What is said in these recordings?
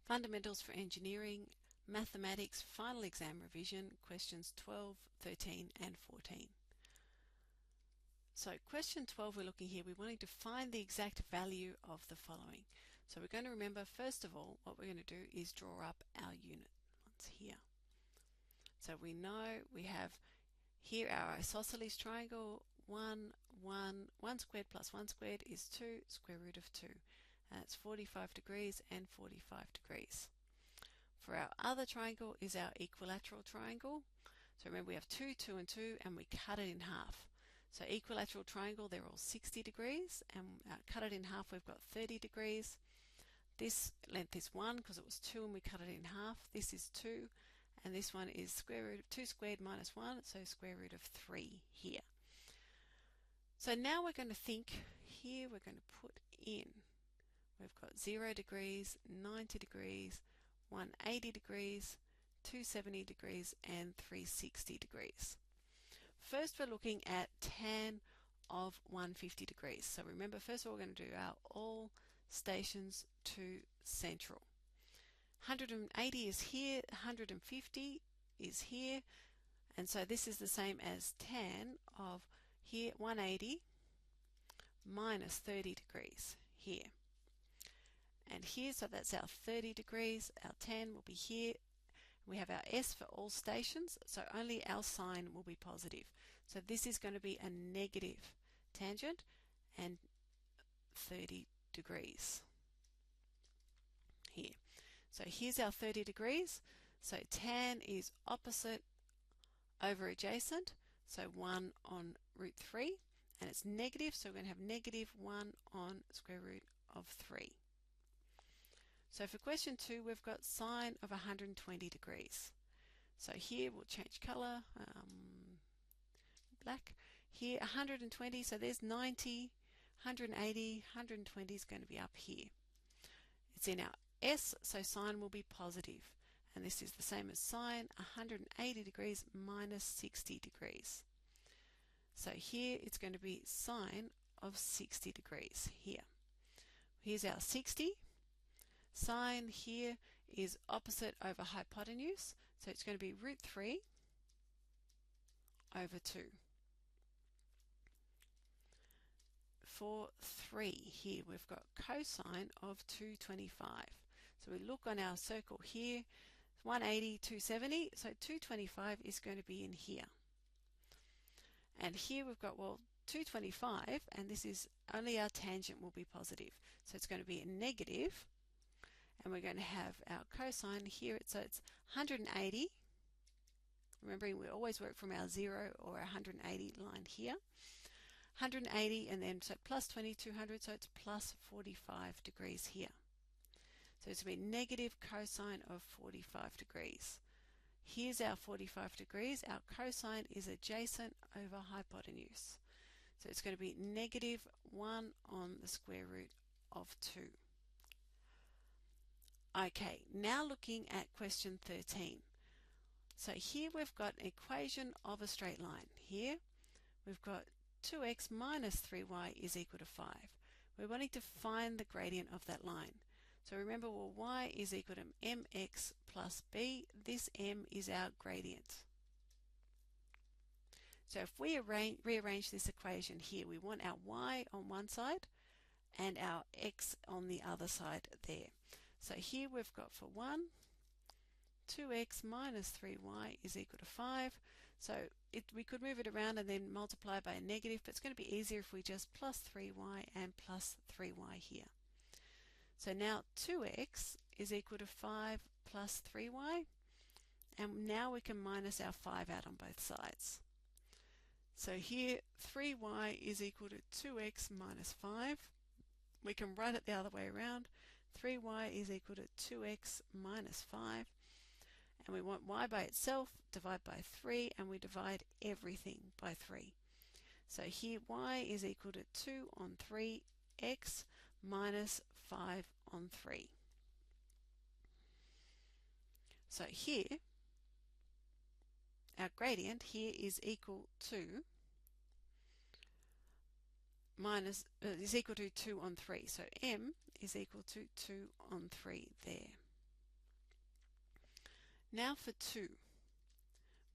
Fundamentals for Engineering, Mathematics, Final Exam Revision, questions 12, 13 and 14. So question 12 we're looking here, we're wanting to find the exact value of the following. So we're going to remember first of all what we're going to do is draw up our unit ones here. So we know we have here our isosceles triangle 1 squared plus 1 squared is 2 square root of 2. That's 45 degrees and 45 degrees. For our other triangle is our equilateral triangle. So remember we have 2, 2 and 2 and we cut it in half. So equilateral triangle, they're all 60 degrees and cut it in half, we've got 30 degrees. This length is 1 because it was 2 and we cut it in half. This is 2 and this one is square root of 2 squared minus 1, so square root of 3 here. So now we're going to think here, we're going to put in, we've got 0 degrees, 90 degrees, 180 degrees, 270 degrees and 360 degrees. First we're looking at tan of 150 degrees. So remember first of all we're going to do our all stations to central. 180 is here, 150 is here, and so this is the same as tan of here 180 minus 30 degrees here. And here, so that's our 30 degrees, our tan will be here. We have our S for all stations, so only our sign will be positive. So this is going to be a negative tangent and 30 degrees here. So here's our 30 degrees. So tan is opposite over adjacent, so 1 on root 3, and it's negative, so we're going to have negative 1 on square root of 3. So for question 2 we've got sine of 120 degrees. So here we'll change colour, black. Here 120, so there's 90, 180, 120 is going to be up here. It's in our S, so sine will be positive. And this is the same as sine 180 degrees minus 60 degrees. So here it's going to be sine of 60 degrees here. Here's our 60. Sine here is opposite over hypotenuse, so it's going to be root 3 over 2. For 3 here we've got cosine of 225. So we look on our circle here, 180, 270, so 225 is going to be in here. And here we've got, well, 225, and this is only our tangent will be positive. So it's going to be a negative, and we're going to have our cosine here, so it's 180. Remembering we always work from our 0 or our 180 line here. 180 and then so plus 20, 200, so it's plus 45 degrees here. So it's going to be negative cosine of 45 degrees. Here's our 45 degrees. Our cosine is adjacent over hypotenuse. So it's going to be negative 1 on the square root of 2. Okay, now looking at question 13. So here we've got an equation of a straight line. Here we've got 2x minus 3y is equal to 5. We're wanting to find the gradient of that line. So remember, well, y is equal to mx plus b. This m is our gradient. So if we rearrange this equation here, we want our y on one side and our x on the other side there. So here we've got for 1, 2x minus 3y is equal to 5. So we could move it around and then multiply by a negative, but it's going to be easier if we just plus 3y and plus 3y here. So now 2x is equal to 5 plus 3y, and now we can minus our 5 out on both sides. So here 3y is equal to 2x minus 5. We can write it the other way around. 3y is equal to 2x minus 5. And we want y by itself, divide by 3, and we divide everything by 3. So here y is equal to 2 on 3, x minus 5 on 3. So here, our gradient here is equal to is equal to 2 on 3. So m is equal to 2 on 3 there. Now for 2.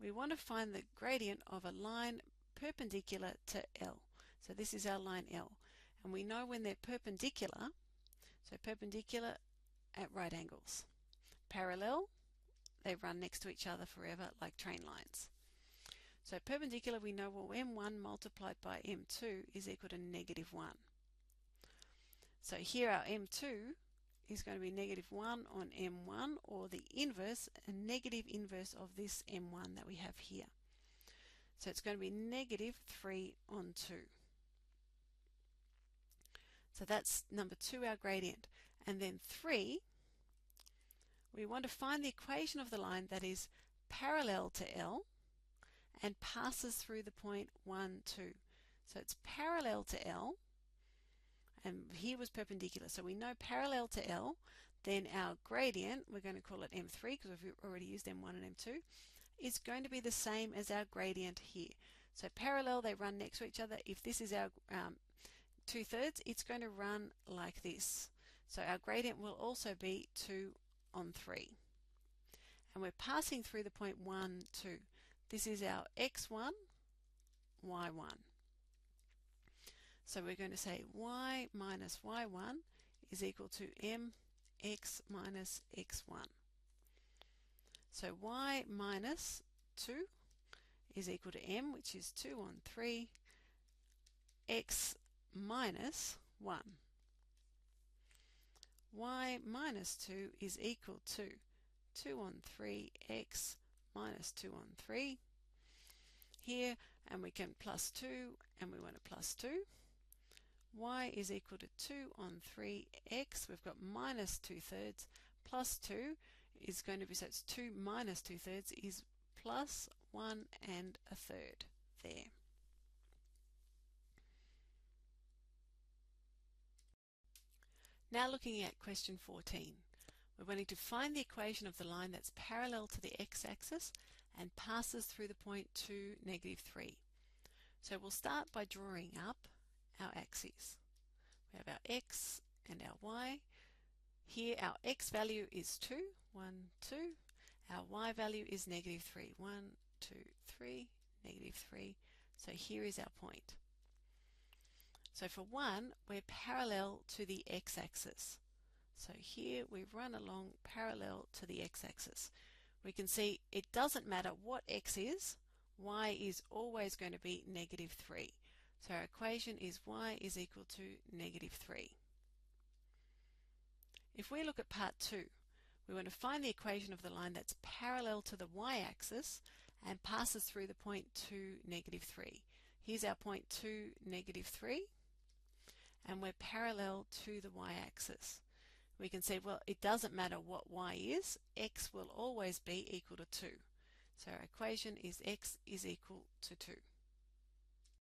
We want to find the gradient of a line perpendicular to L. So this is our line L. And we know when they're perpendicular, so perpendicular at right angles. Parallel, they run next to each other forever like train lines. So perpendicular, we know, well, m1 multiplied by m2 is equal to -1. So here our m2 is going to be -1 on m1, or the inverse, a negative inverse of this m1 that we have here. So it's going to be -3 on 2. So that's number 2, our gradient. And then 3, we want to find the equation of the line that is parallel to L and passes through the point 1, 2. So it's parallel to L, and here was perpendicular. So we know parallel to L, then our gradient, we're going to call it m3 because we've already used m1 and m2, is going to be the same as our gradient here. So parallel, they run next to each other. If this is our 2/3, it's going to run like this. So our gradient will also be 2 on 3. And we're passing through the point 1, 2. This is our x1, y1. So we're going to say y minus y1 is equal to mx minus x1. So y minus 2 is equal to m, which is 2 on 3, x minus 1. Y minus 2 is equal to 2 on 3, x minus 2 on 3 here, and we can plus 2, and we want to plus 2. Y is equal to 2 on 3 x. We've got minus 2/3 plus 2 is going to be, so it's 2 minus 2/3 is plus 1 1/3 there. Now looking at question 14, we're wanting to find the equation of the line that's parallel to the x-axis and passes through the point 2, -3. So we'll start by drawing up our axes. We have our x and our y. Here our x value is 2, 1, 2. Our y value is -3, 1, 2, 3, -3. So here is our point. So for 1, we're parallel to the x-axis. So here we run along parallel to the x-axis. We can see it doesn't matter what x is, y is always going to be -3. So our equation is y is equal to -3. If we look at part 2, we want to find the equation of the line that's parallel to the y-axis and passes through the point 2, -3. Here's our point 2, -3, and we're parallel to the y-axis. We can say, well, it doesn't matter what y is, x will always be equal to 2. So our equation is x is equal to 2.